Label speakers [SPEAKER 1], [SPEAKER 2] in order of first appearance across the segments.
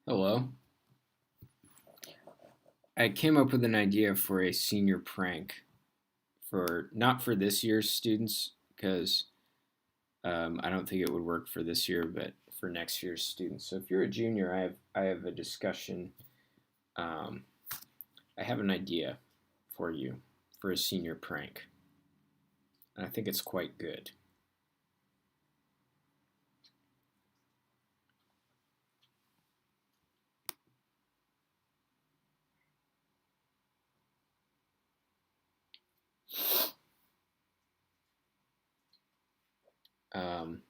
[SPEAKER 1] Hello. I came up with an idea for a senior prank for not for this year's students because I don't think it would work for this year, but for next year's students. So if you're a junior, I have a discussion. Um, I have an idea for you for a senior prank, and I think it's quite good. Um,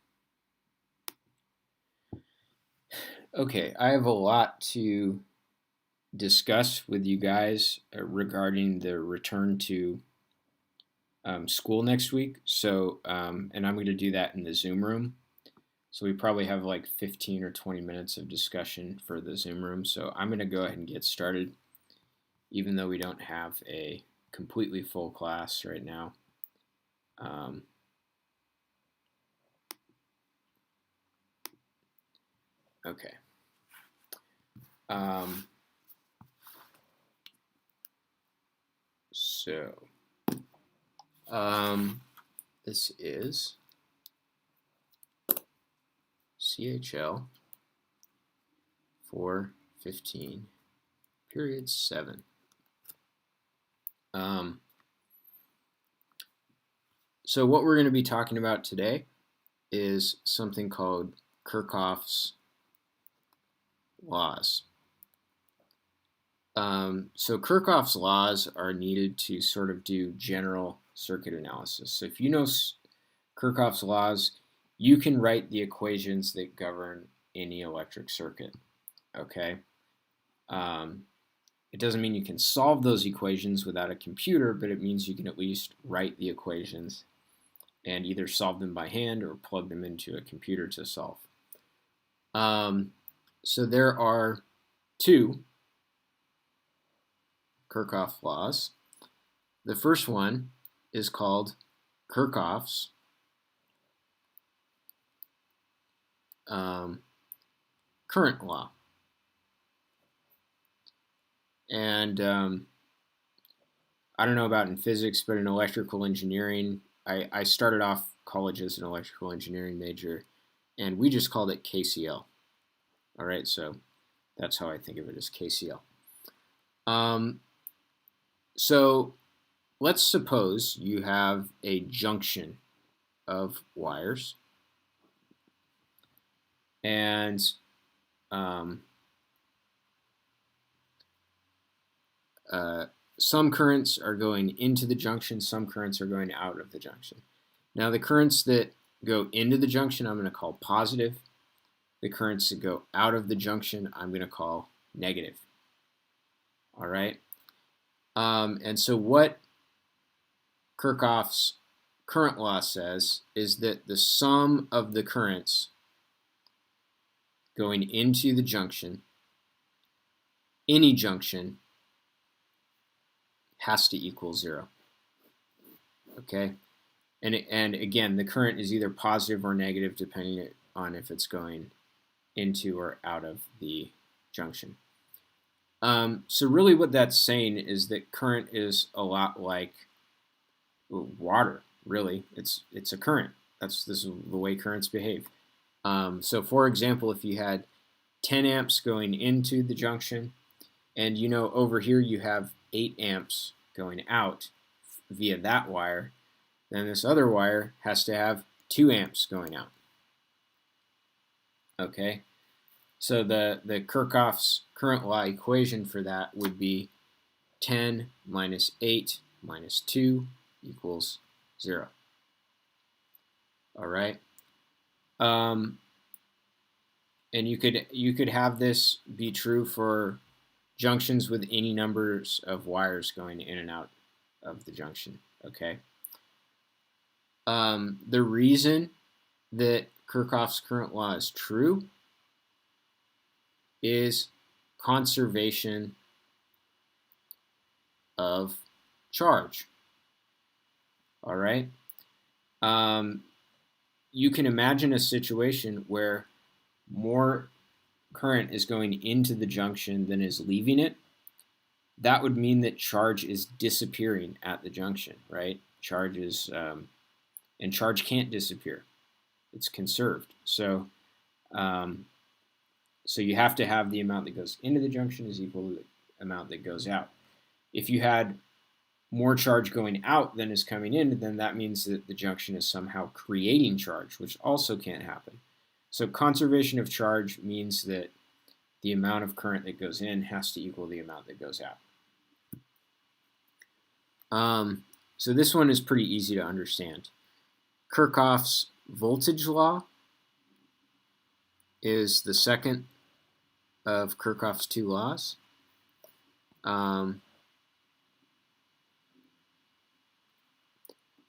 [SPEAKER 1] okay, I have a lot to discuss with you guys regarding the return to school next week. And I'm going to do that in the Zoom room. So we probably have like 15 or 20 minutes of discussion for the Zoom room. So I'm going to go ahead and get started, even though we don't have a completely full class right now. Um, okay. Um, so this is CHL 415 period 7. So what we're going to be talking about today is something called Kirchhoff's laws. So Kirchhoff's laws are needed to sort of do general circuit analysis. So if you know Kirchhoff's laws, you can write the equations that govern any electric circuit. Okay. It doesn't mean you can solve those equations without a computer, but it means you can at least write the equations and either solve them by hand or plug them into a computer to solve. So there are two Kirchhoff laws. The first one is called Kirchhoff's current law. And I don't know about in physics, but in electrical engineering, I started off college as an electrical engineering major, and we just called it KCL. All right, so that's how I think of it as KCL. So let's suppose you have a junction of wires, and some currents are going into the junction, some currents are going out of the junction. Now the currents that go into the junction I'm going to call positive. The currents that go out of the junction I'm going to call negative. All right. And so what Kirchhoff's current law says is that the sum of the currents going into the junction, any junction, has to equal 0. Okay? And again, the current is either positive or negative depending on if it's going into or out of the junction. So really what that's saying is that current is a lot like water, really. It's a current. This is the way currents behave. So for example, if you had 10 amps going into the junction, and you know over here you have 8 amps going out via that wire, then this other wire has to have 2 amps going out. Okay? So the Kirchhoff's current law equation for that would be 10 minus 8 minus 2 equals 0. All right? And you could have this be true for junctions with any numbers of wires going in and out of the junction, okay? The reason that Kirchhoff's current law is true is conservation of charge, all right? You can imagine a situation where more current is going into the junction than is leaving it. That would mean that charge is disappearing at the junction, right? Charge is, and charge can't disappear. It's conserved. So you have to have the amount that goes into the junction is equal to the amount that goes out. If you had more charge going out than is coming in, then that means that the junction is somehow creating charge, which also can't happen. So conservation of charge means that the amount of current that goes in has to equal the amount that goes out. So this one is pretty easy to understand. Kirchhoff's voltage law is the second of Kirchhoff's two laws.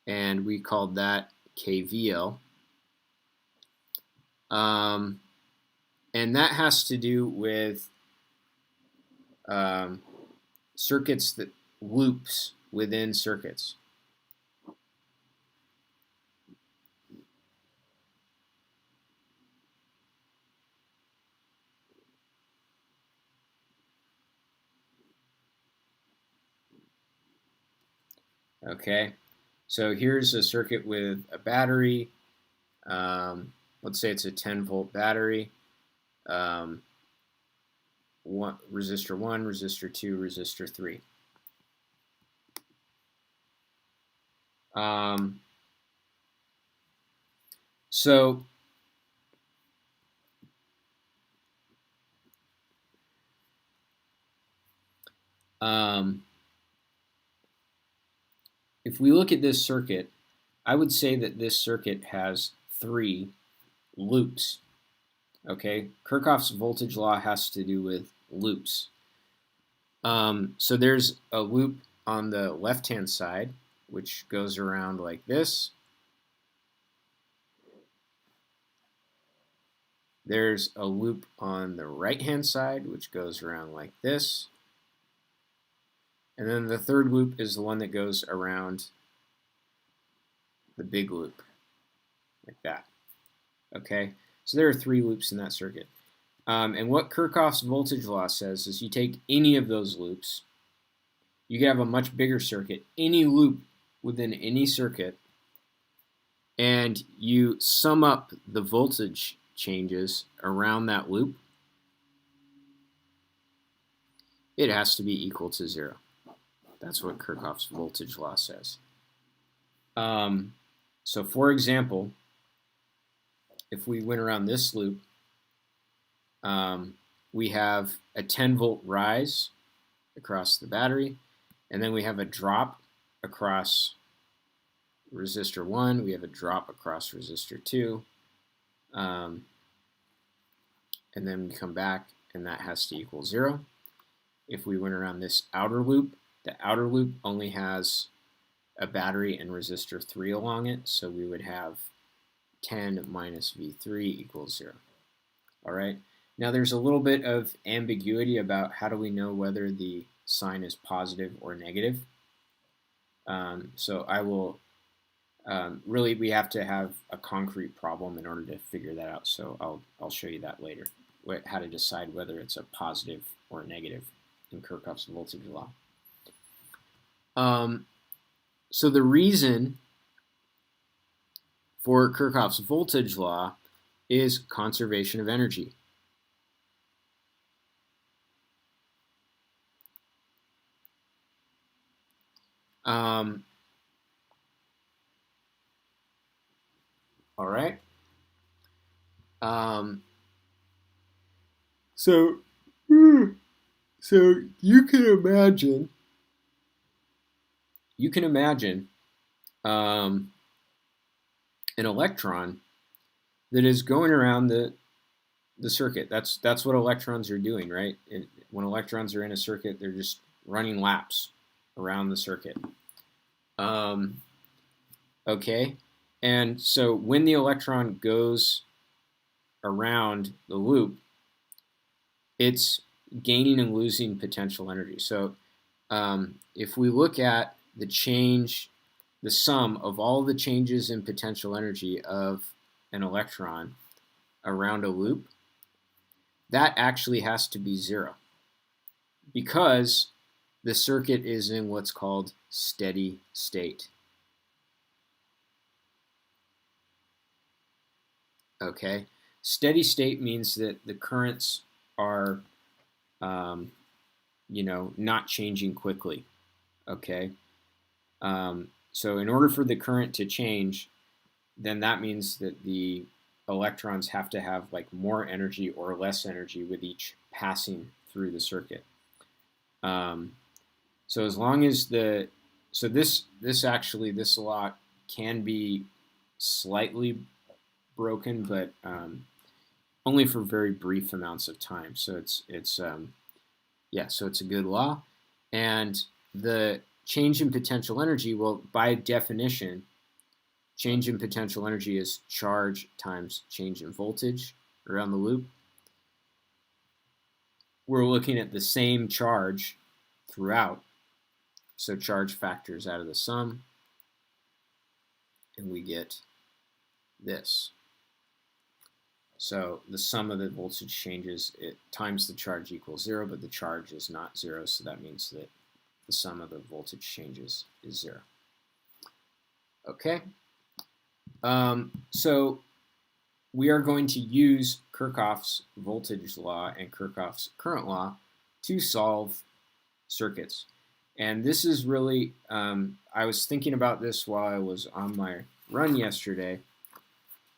[SPEAKER 1] And we called that KVL. And that has to do with circuits that loops within circuits. Okay, so here's a circuit with a battery. Let's say it's a 10-volt battery. Resistor 1, resistor 2, resistor 3. If we look at this circuit, I would say that this circuit has 3 loops. Okay, Kirchhoff's voltage law has to do with loops. So there's a loop on the left-hand side, which goes around like this. There's a loop on the right-hand side, which goes around like this. And then the third loop is the one that goes around the big loop, like that. Okay, so there are 3 loops in that circuit. And what Kirchhoff's voltage law says is you take any of those loops, you can have a much bigger circuit, any loop within any circuit, and you sum up the voltage changes around that loop, it has to be equal to 0. That's what Kirchhoff's voltage law says. So for example, if we went around this loop, we have a 10-volt rise across the battery, and then we have a drop across resistor 1, we have a drop across resistor 2, and then we come back, and that has to equal 0. If we went around this outer loop, the outer loop only has a battery and resistor 3 along it, so we would have 10 minus V3 equals 0. All right. Now there's a little bit of ambiguity about how do we know whether the sign is positive or negative. So I will, really we have to have a concrete problem in order to figure that out. So I'll show you that later, how to decide whether it's a positive or a negative in Kirchhoff's voltage law. So the reason for Kirchhoff's voltage law is conservation of energy. All right. So you can imagine an electron that is going around the circuit. That's what electrons are doing, right? when electrons are in a circuit, they're just running laps around the circuit. Okay, and so when the electron goes around the loop, it's gaining and losing potential energy. So if we look at the change, the sum of all the changes in potential energy of an electron around a loop, that actually has to be 0 because the circuit is in what's called steady state. Okay, steady state means that the currents are, not changing quickly. Okay, so in order for the current to change, then that means that the electrons have to have like more energy or less energy with each passing through the circuit. So as long as this law can be slightly broken, but only for very brief amounts of time. So it's a good law. And the change in potential energy, well, by definition, change in potential energy is charge times change in voltage around the loop. We're looking at the same charge throughout. So charge factors out of the sum, and we get this. So the sum of the voltage changes times the charge equals 0, but the charge is not 0, so that means that the sum of the voltage changes is 0. Okay, so we are going to use Kirchhoff's voltage law and Kirchhoff's current law to solve circuits. And this is really, I was thinking about this while I was on my run yesterday.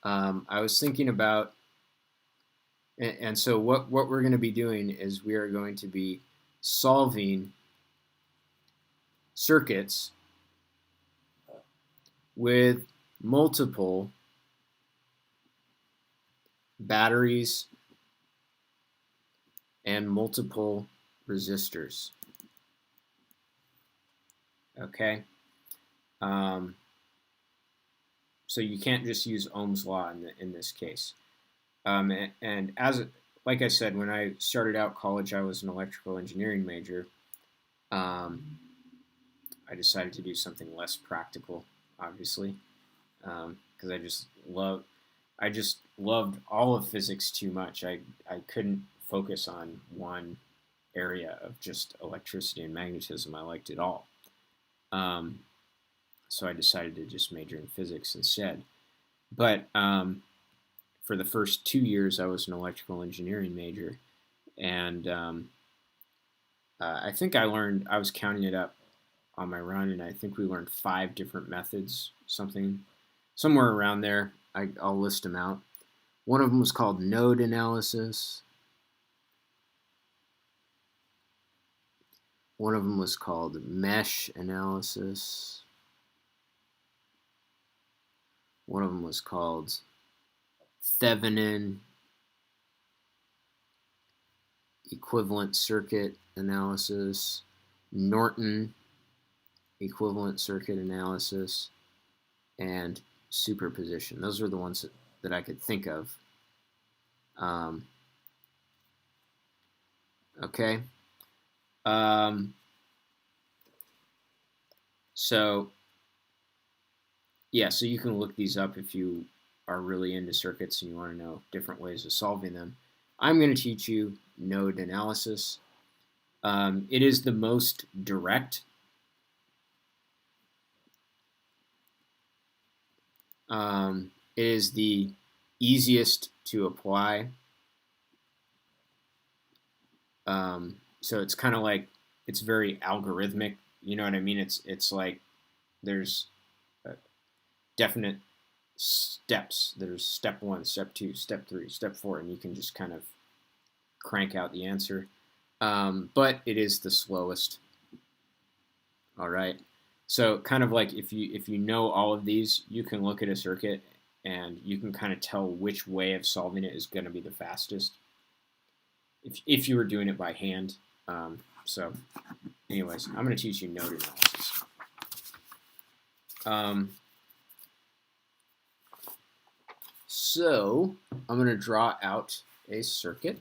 [SPEAKER 1] I was thinking about, and so what we're going to be doing is we are going to be solving circuits with multiple batteries and multiple resistors. Okay, so you can't just use Ohm's law in this case. And like I said, when I started out college, I was an electrical engineering major. I decided to do something less practical, obviously, because I just loved all of physics too much. I couldn't focus on one area of just electricity and magnetism. I liked it all. So I decided to just major in physics instead. But for the first 2 years, I was an electrical engineering major, and I think I was counting it up on my run, and I think we learned 5 different methods, somewhere around there. I'll list them out. One of them was called node analysis. One of them was called mesh analysis. One of them was called Thevenin equivalent circuit analysis, Norton equivalent circuit analysis, and superposition. Those were the ones that I could think of. Okay. So you can look these up if you are really into circuits and you want to know different ways of solving them. I'm going to teach you node analysis. It is the most direct. It is the easiest to apply. So it's kind of like, it's very algorithmic. You know what I mean? It's like there's definite steps. There's step 1, step 2, step 3, step 4, and you can just kind of crank out the answer. But it is the slowest. All right. So kind of like if you know all of these, you can look at a circuit and you can kind of tell which way of solving it is going to be the fastest. if you were doing it by hand. So anyways, I'm going to teach you node analysis. So I'm going to draw out a circuit.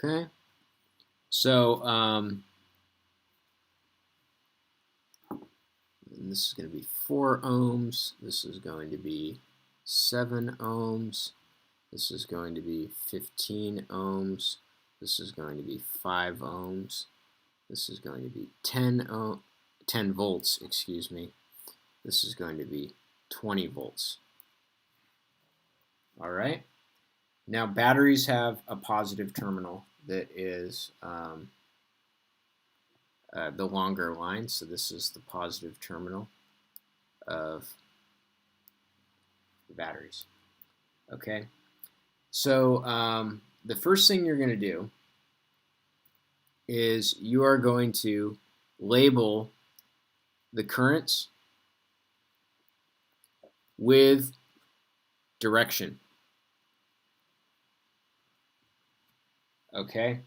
[SPEAKER 1] Okay. So this is going to be 4 ohms. This is going to be 7 ohms. This is going to be 15 ohms. This is going to be 5 ohms. This is going to be 10 volts, excuse me. This is going to be 20 volts. All right. Now batteries have a positive terminal that is the longer line. So this is the positive terminal of the batteries. Okay. So the first thing you're going to do is you are going to label the currents with direction. Okay,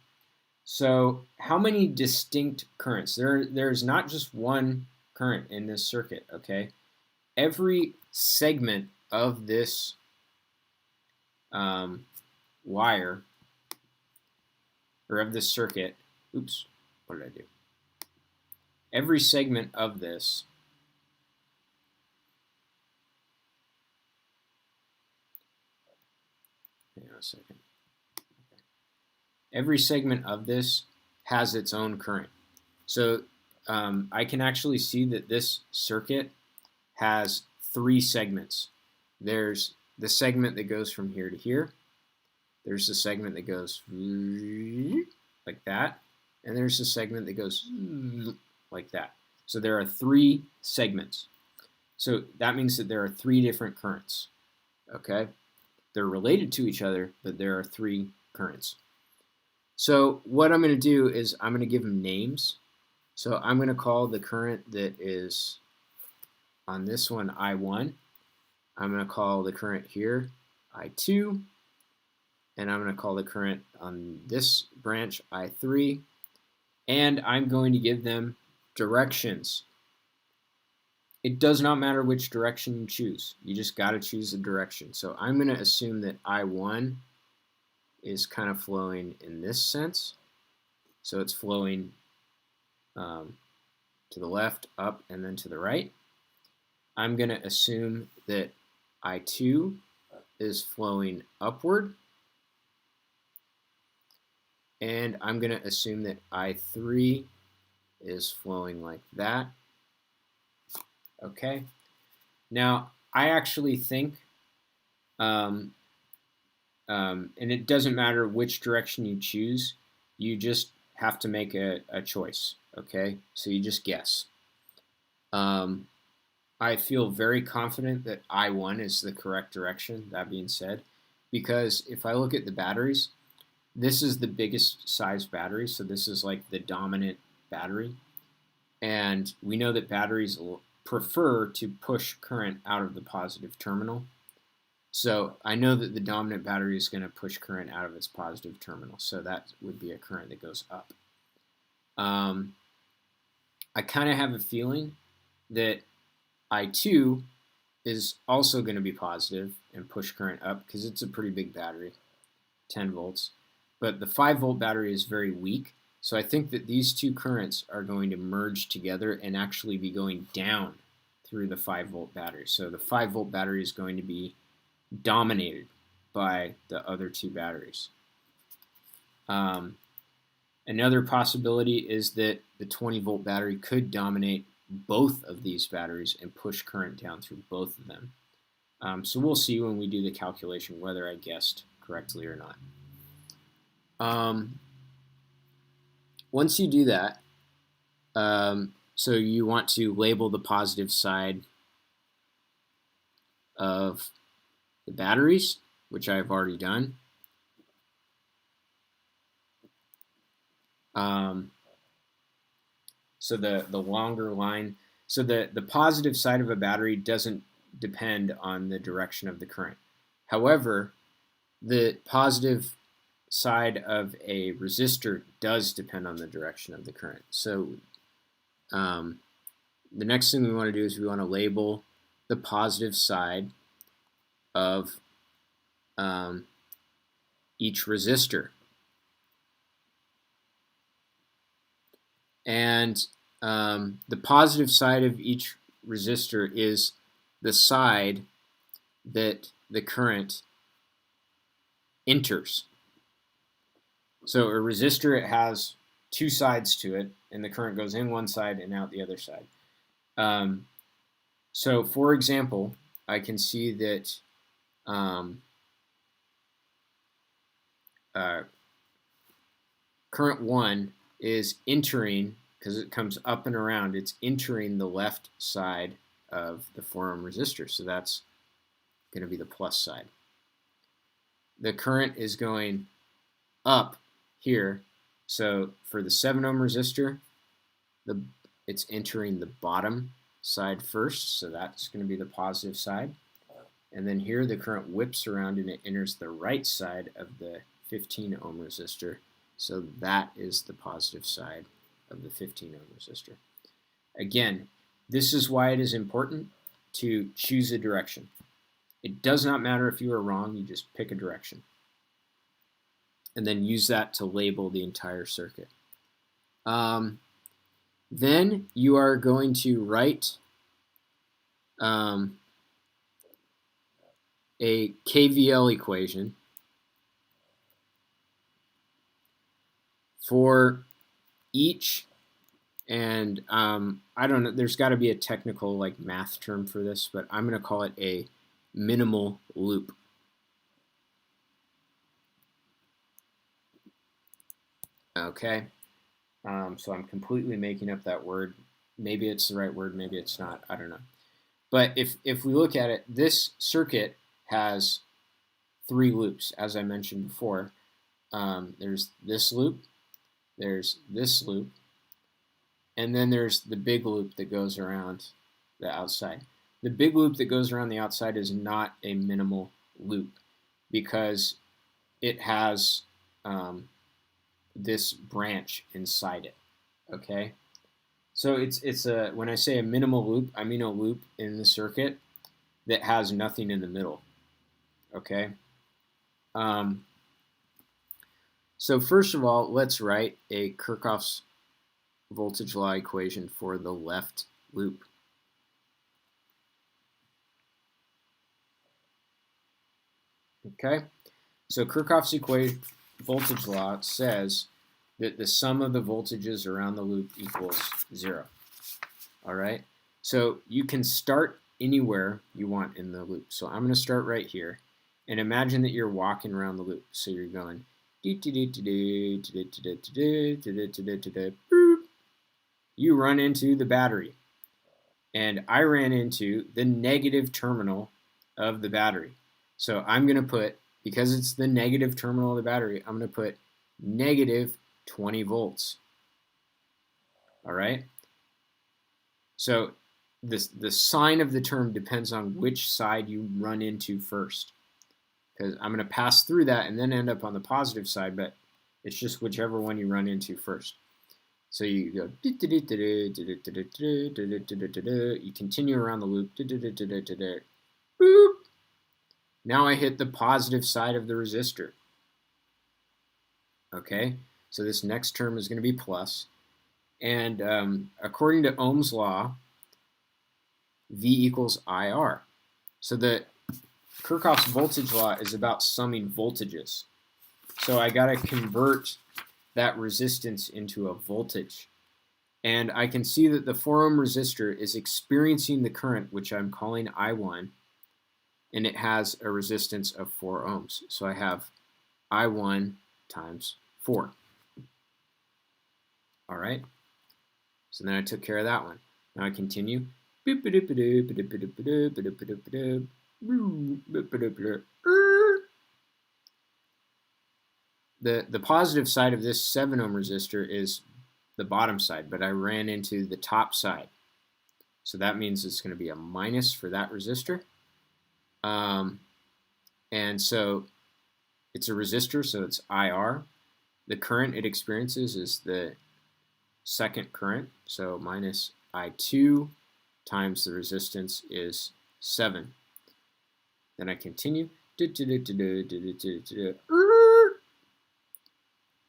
[SPEAKER 1] so how many distinct currents? There's not just one current in this circuit, okay? Every segment of this wire, or of this circuit, oops, what did I do? Every segment of this hang on a second. Okay. Every segment of this has its own current. So I can actually see that this circuit has 3 segments. There's the segment that goes from here to here. There's the segment that goes like that. And there's the segment that goes like that. So there are 3 segments. So that means that there are 3 different currents. Okay? They're related to each other, but there are 3 currents. So what I'm going to do is I'm going to give them names. So I'm going to call the current that is on this one I1. I'm going to call the current here I2. And I'm going to call the current on this branch I3. And I'm going to give them directions. It does not matter which direction you choose. You just got to choose the direction. So I'm going to assume that I1 is kind of flowing in this sense. So it's flowing to the left, up, and then to the right. I'm going to assume that I2 is flowing upward. And I'm going to assume that I3 is flowing like that. Okay. Now, I actually think, and it doesn't matter which direction you choose, you just have to make a choice. Okay. So you just guess. I feel very confident that I1 is the correct direction, that being said, because if I look at the batteries, this is the biggest size battery, so this is like the dominant battery. And we know that batteries prefer to push current out of the positive terminal. So I know that the dominant battery is going to push current out of its positive terminal, so that would be a current that goes up. I kind of have a feeling that I2 is also going to be positive and push current up because it's a pretty big battery, 10 volts. But the 5-volt battery is very weak, so I think that these 2 currents are going to merge together and actually be going down through the 5-volt battery. So the 5-volt battery is going to be dominated by the other 2 batteries. Another possibility is that the 20-volt battery could dominate both of these batteries and push current down through both of them. So we'll see when we do the calculation whether I guessed correctly or not. Once you do that, so you want to label the positive side of the batteries, which I've already done. So the longer line, so the positive side of a battery doesn't depend on the direction of the current. However, the positive side of a resistor does depend on the direction of the current. So the next thing we want to do is we want to label the positive side of each resistor. And the positive side of each resistor is the side that the current enters. So a resistor, it has two sides to it, and the current goes in one side and out the other side. So for example, I can see that current 1 is entering, because it comes up and around, it's entering the left side of the 4 ohm resistor. So that's going to be the plus side. The current is going up here. So for the 7 ohm resistor, it's entering the bottom side first. So that's going to be the positive side. And then here the current whips around and it enters the right side of the 15 ohm resistor. So that is the positive side of the 15 ohm resistor. Again, this is why it is important to choose a direction. It does not matter if you are wrong, you just pick a direction. And then use that to label the entire circuit. Then you are going to write a KVL equation for each, and I don't know, there's got to be a technical like math term for this, but I'm going to call it a minimal loop. Okay, so I'm completely making up that word. Maybe it's the right word, maybe it's not, I don't know. But if we look at it, this circuit has 3 loops, as I mentioned before. There's this loop, there's this loop, and then there's the big loop that goes around the outside. The big loop that goes around the outside is not a minimal loop because it has this branch inside it. Okay, so it's a, when I say a minimal loop, I mean a loop in the circuit that has nothing in the middle. Okay. So first of all, let's write a Kirchhoff's voltage law equation for the left loop. Okay, so Kirchhoff's voltage law says that the sum of the voltages around the loop equals 0. All right, so you can start anywhere you want in the loop. So I'm going to start right here, and imagine that you're walking around the loop. So you're going, you run into the battery, and I ran into the negative terminal of the battery. So I'm going to put, because it's the negative terminal of the battery, I'm going to put negative 20 volts. All right? So the sign of the term depends on which side you run into first. Because I'm going to pass through that and then end up on the positive side, but it's just whichever one you run into first. So you go, you continue around the loop, boop. Now I hit the positive side of the resistor. Okay, so this next term is going to be plus. And according to Ohm's law, V equals IR. So the Kirchhoff's voltage law is about summing voltages. So I got to convert that resistance into a voltage. And I can see that the 4 ohm resistor is experiencing the current, which I'm calling I1, and it has a resistance of 4 ohms. So I have I1 times 4. All right. So then I took care of that one. Now I continue. The positive side of this 7 ohm resistor is the bottom side, but I ran into the top side. So that means it's going to be a minus for that resistor. And so it's a resistor, so it's IR. The current it experiences is the second current, so minus I2 times the resistance is 7. Then I continue.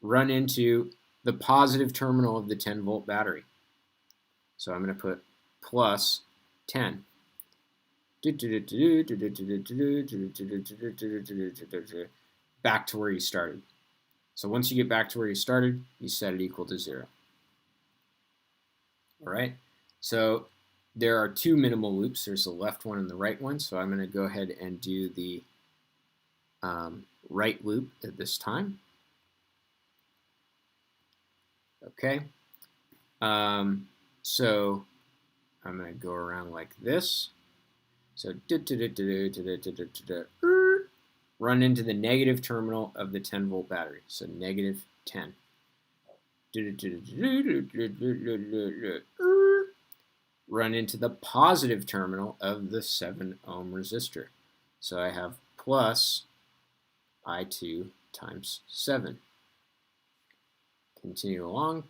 [SPEAKER 1] Run into the positive terminal of the 10-volt battery. So I'm going to put plus 10. Back to where you started. So once you get back to where you started, you set it equal to 0. All right. So there are 2 minimal loops. There's the left one and the right one. So I'm going to go ahead and do the right loop at this time. Okay. So I'm going to go around like this. So run into the negative terminal of the 10-volt battery. So negative 10. Run into the positive terminal of the 7 ohm resistor. So I have plus I2 times 7. Continue along.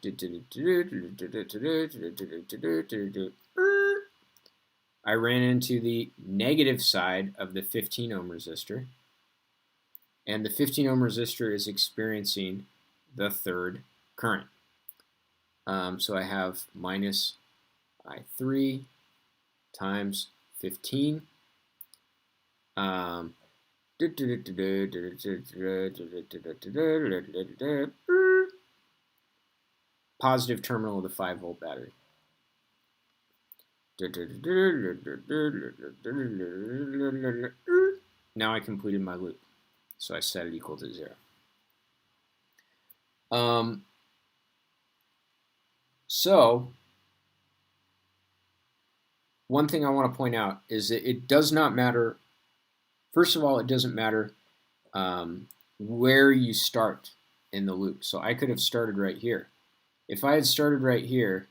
[SPEAKER 1] I ran into the negative side of the 15 ohm resistor, and the 15 ohm resistor is experiencing the third current. So I have minus I3 times 15. Positive terminal of the 5-volt battery. Now I completed my loop. So I set it equal to 0. So one thing I want to point out is that it does not matter. First of all, it doesn't matter where you start in the loop. So I could have started right here. If I had started right here,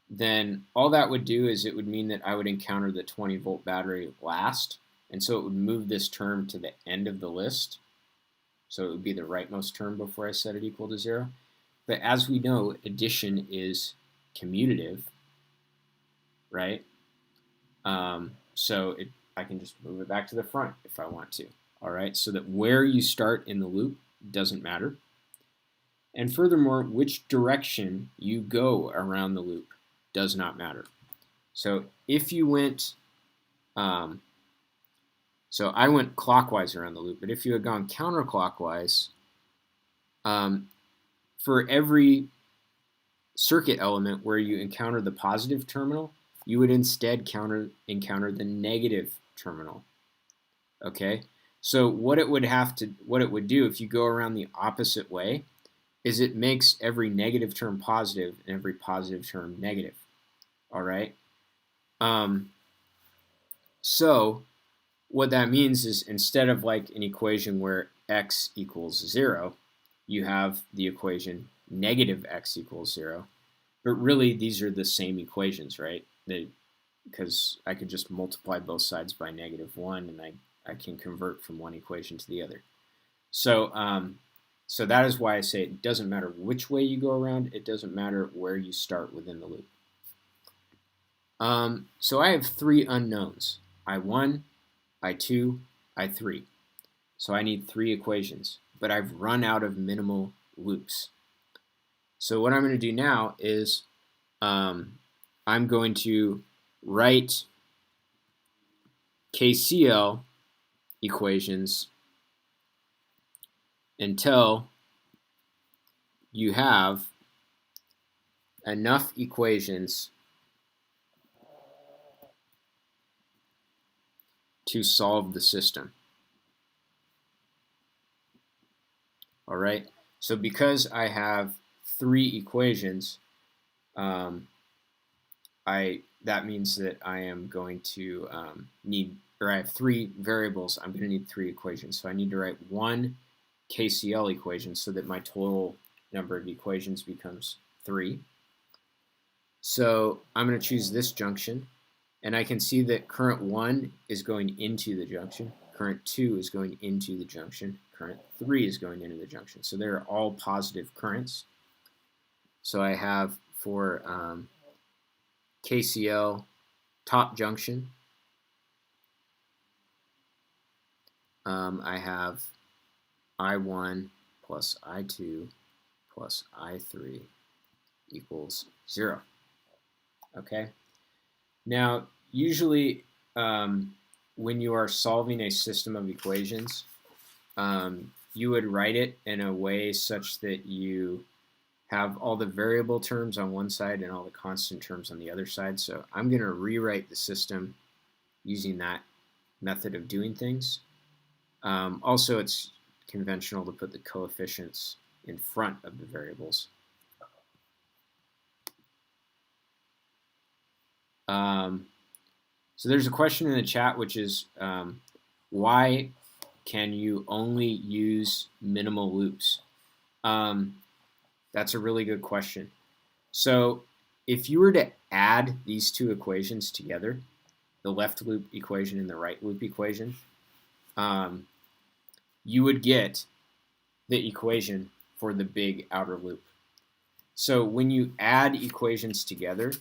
[SPEAKER 1] then all that would do is it would mean that I would encounter the 20-volt battery last, and so it would move this term to the end of the list. So it would be the rightmost term before I set it equal to 0. But as we know, addition is commutative, right? So I can just move it back to the front if I want to. All right, so that where you start in the loop doesn't matter. And furthermore, which direction you go around the loop does not matter. So if you went, so I went clockwise around the loop, but if you had gone counterclockwise, for every circuit element where you encounter the positive terminal, you would instead encounter the negative terminal. Okay, so what it would do if you go around the opposite way is it makes every negative term positive and every positive term negative. All right. So what that means is instead of like an equation where x equals 0, you have the equation negative x equals 0. But really, these are the same equations, right? Because I could just multiply both sides by -1, and I can convert from one equation to the other. So, so that is why I say it doesn't matter which way you go around. It doesn't matter where you start within the loop. So I have 3 unknowns, I1, I2, I3. So I need 3 equations, but I've run out of minimal loops. So what I'm going to do now is I'm going to write KCL equations until you have enough equations to solve the system. All right, so because I have 3 equations, that means that I am going to I have 3 variables. I'm going to need 3 equations. So I need to write 1 KCL equation so that my total number of equations becomes 3. So I'm going to choose this junction, and I can see that current 1 is going into the junction, current 2 is going into the junction, current 3 is going into the junction. So they're all positive currents. So I have for KCL top junction, I have I1 plus I2 plus I3 equals 0. Okay. Now, usually when you are solving a system of equations, you would write it in a way such that you have all the variable terms on one side and all the constant terms on the other side. So I'm going to rewrite the system using that method of doing things. Also, it's conventional to put the coefficients in front of the variables. So there's a question in the chat, which is why can you only use minimal loops? That's a really good question. So if you were to add these 2 equations together, the left loop equation and the right loop equation, you would get the equation for the big outer loop. So when you add equations together,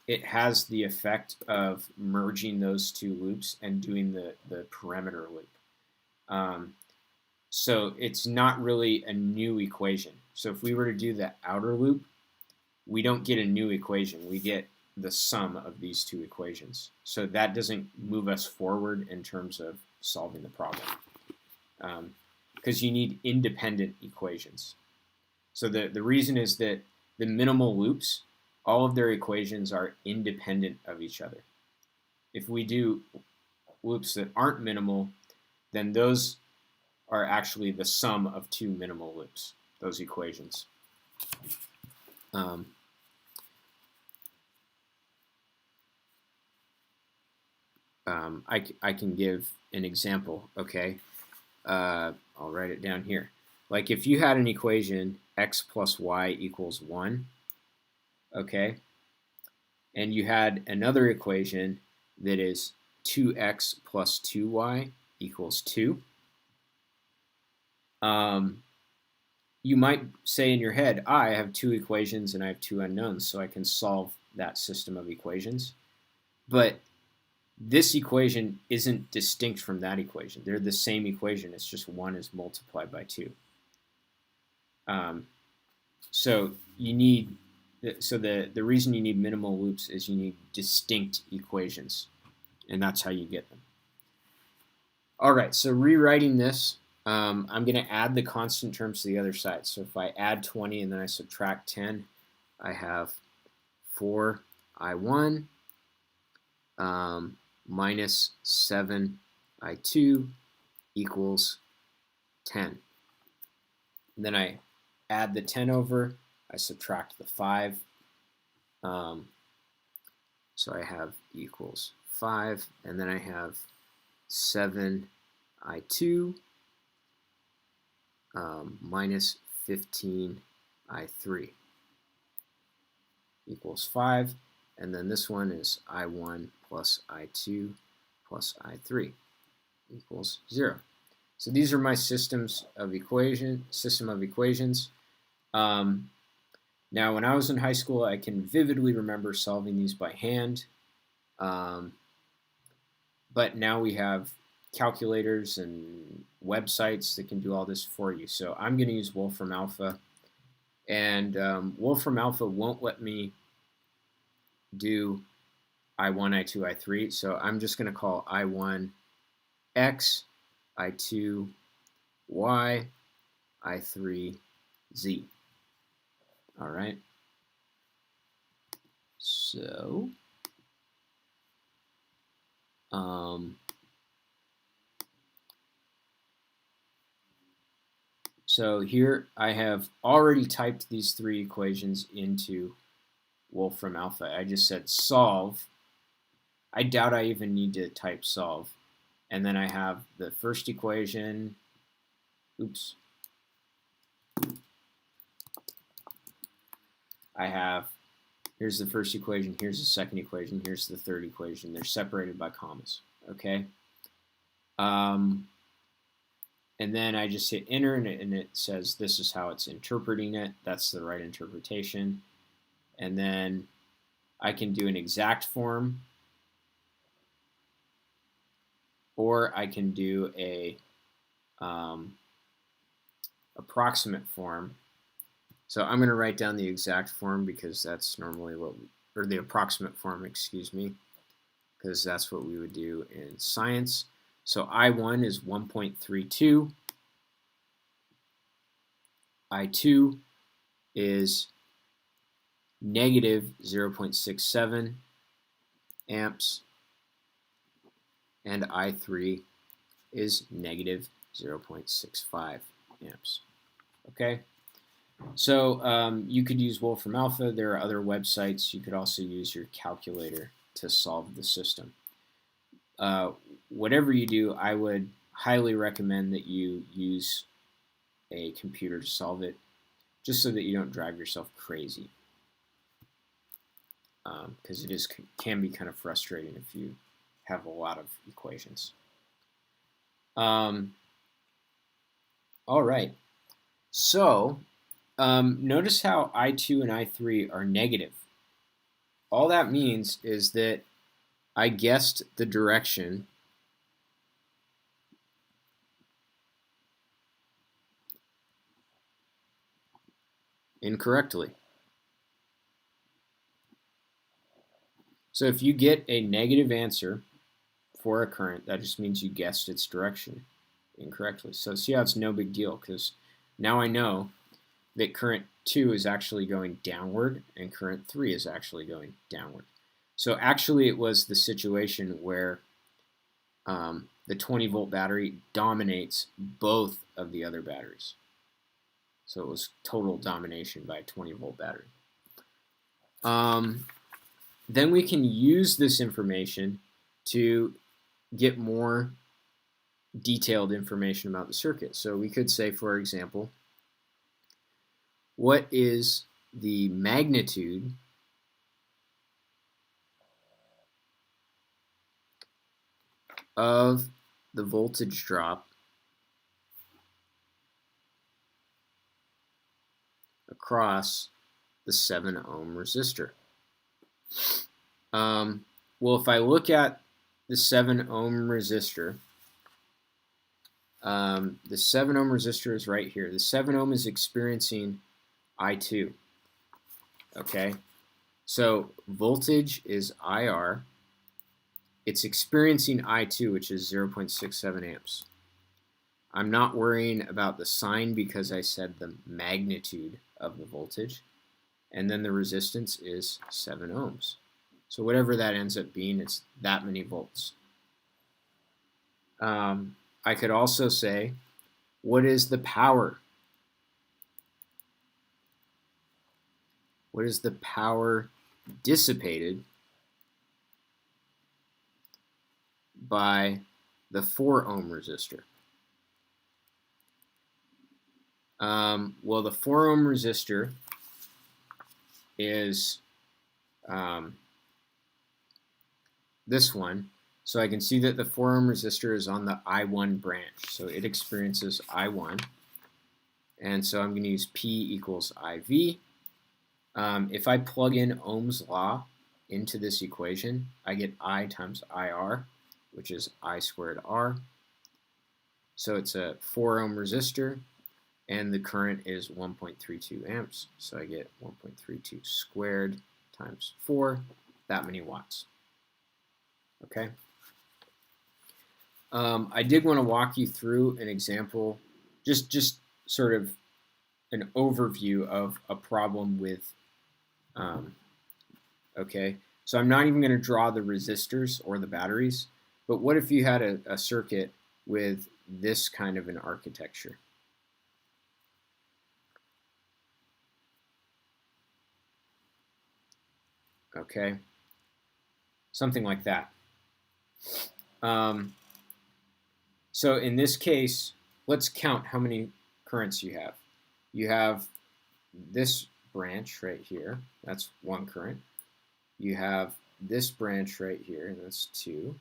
[SPEAKER 1] it has the effect of merging those 2 loops and doing the perimeter loop. So it's not really a new equation. So if we were to do the outer loop, we don't get a new equation. We get the sum of these 2 equations. So that doesn't move us forward in terms of solving the problem, because you need independent equations. So the reason is that the minimal loops, all of their equations are independent of each other. If we do loops that aren't minimal, then those are actually the sum of 2 minimal loops, those equations. I can give an example, okay? I'll write it down here. Like if you had an equation x plus y equals 1, okay? And you had another equation that is 2x plus 2y equals 2. You might say in your head, I have 2 equations and I have 2 unknowns, so I can solve that system of equations. But this equation isn't distinct from that equation. They're the same equation. It's just one is multiplied by 2. So you need, the reason you need minimal loops is you need distinct equations, and that's how you get them. All right, so rewriting this, I'm going to add the constant terms to the other side. So if I add 20 and then I subtract 10, I have 4i1 minus 7i2 equals 10. And then I add the 10 over, I subtract the 5. So I have equals 5, and then I have 7i2 minus 15i3 equals 5. And then this one is I1 plus I2 plus I3 equals 0. So these are my system of equations. Now, when I was in high school, I can vividly remember solving these by hand. But now we have calculators and websites that can do all this for you. So I'm going to use Wolfram Alpha. And Wolfram Alpha won't let me do I1, I2, I3. So I'm just going to call I1 X, I2 Y, I3 Z. All right. So here I have already typed these three equations into Wolfram Alpha. I just said solve. I doubt I even need to type solve. And then I have the first equation. Oops. Here's the first equation, here's the second equation, here's the third equation. They're separated by commas, okay? And then I just hit enter, and it says this is how it's interpreting it. That's the right interpretation. And then I can do an exact form, or I can do a approximate form. So I'm going to write down the exact form because that's normally or the approximate form, excuse me, because that's what we would do in science. So I1 is 1.32. I2 is negative 0.67 amps. And I3 is negative 0.65 amps. Okay? So you could use Wolfram Alpha. There are other websites. You could also use your calculator to solve the system. Whatever you do, I would highly recommend that you use a computer to solve it, just so that you don't drive yourself crazy. Because it can be kind of frustrating if you have a lot of equations. All right. So notice how I2 and I3 are negative. All that means is that I guessed the direction incorrectly. So if you get a negative answer for a current, that just means you guessed its direction incorrectly. So see how it's no big deal, because now I know that current 2 is actually going downward and current 3 is actually going downward. So actually it was the situation where the 20-volt battery dominates both of the other batteries. So it was total domination by a 20-volt battery. Then we can use this information to get more detailed information about the circuit. So we could say, for example, what is the magnitude of the voltage drop across the 7 ohm resistor? Well, if I look at the 7 ohm resistor, the 7 ohm resistor is right here. The 7 ohm is experiencing I2. Okay, so voltage is IR. It's experiencing I2, which is 0.67 amps. I'm not worrying about the sign because I said the magnitude of the voltage. And then the resistance is 7 ohms. So whatever that ends up being, it's that many volts. I could also say, what is the power? What is the power dissipated by the 4 ohm resistor? Well, the 4 ohm resistor is this one. So I can see that the 4 ohm resistor is on the I1 branch. So it experiences I1. And so I'm going to use P equals IV. If I plug in Ohm's law into this equation, I get I times IR, which is I squared R. So it's a 4 ohm resistor, and the current is 1.32 amps. So I get 1.32 squared times 4, that many watts. Okay. I did want to walk you through an example, just sort of an overview of a problem with a okay? So I'm not even going to draw the resistors or the batteries, but what if you had a circuit with this kind of an architecture? Okay, something like that. So in this case, let's count how many currents you have. You have this branch right here, that's one current. You have this branch right here, and that's 2.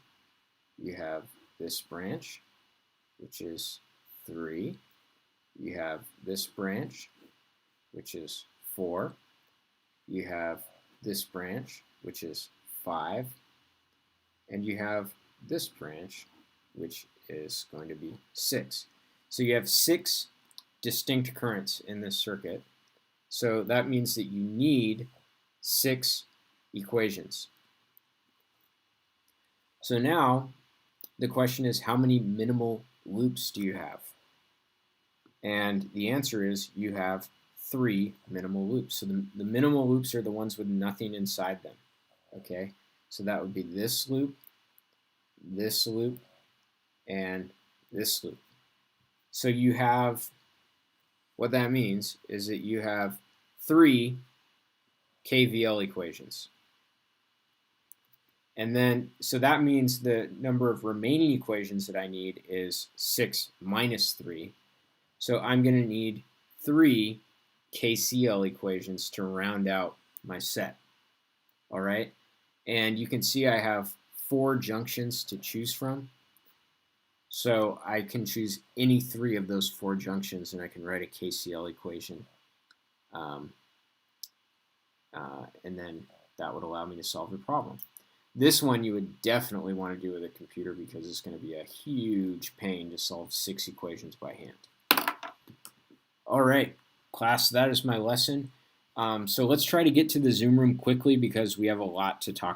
[SPEAKER 1] You have this branch, which is 3. You have this branch, which is 4. You have this branch, which is 5. And you have this branch, which is going to be 6. So you have 6 distinct currents in this circuit. So that means that you need 6 equations. So now the question is, how many minimal loops do you have? And the answer is you have 3 minimal loops. So the minimal loops are the ones with nothing inside them. Okay, so that would be this loop, and this loop. So you have, what that means is that you have 3 KVL equations. And then, so that means the number of remaining equations that I need is 6 minus 3. So I'm going to need 3 KCL equations to round out my set. All right? And you can see I have 4 junctions to choose from. So I can choose any 3 of those 4 junctions, and I can write a KCL equation. And then that would allow me to solve the problem. This one you would definitely want to do with a computer because it's going to be a huge pain to solve 6 equations by hand. All right, class, that is my lesson. So let's try to get to the Zoom room quickly because we have a lot to talk about.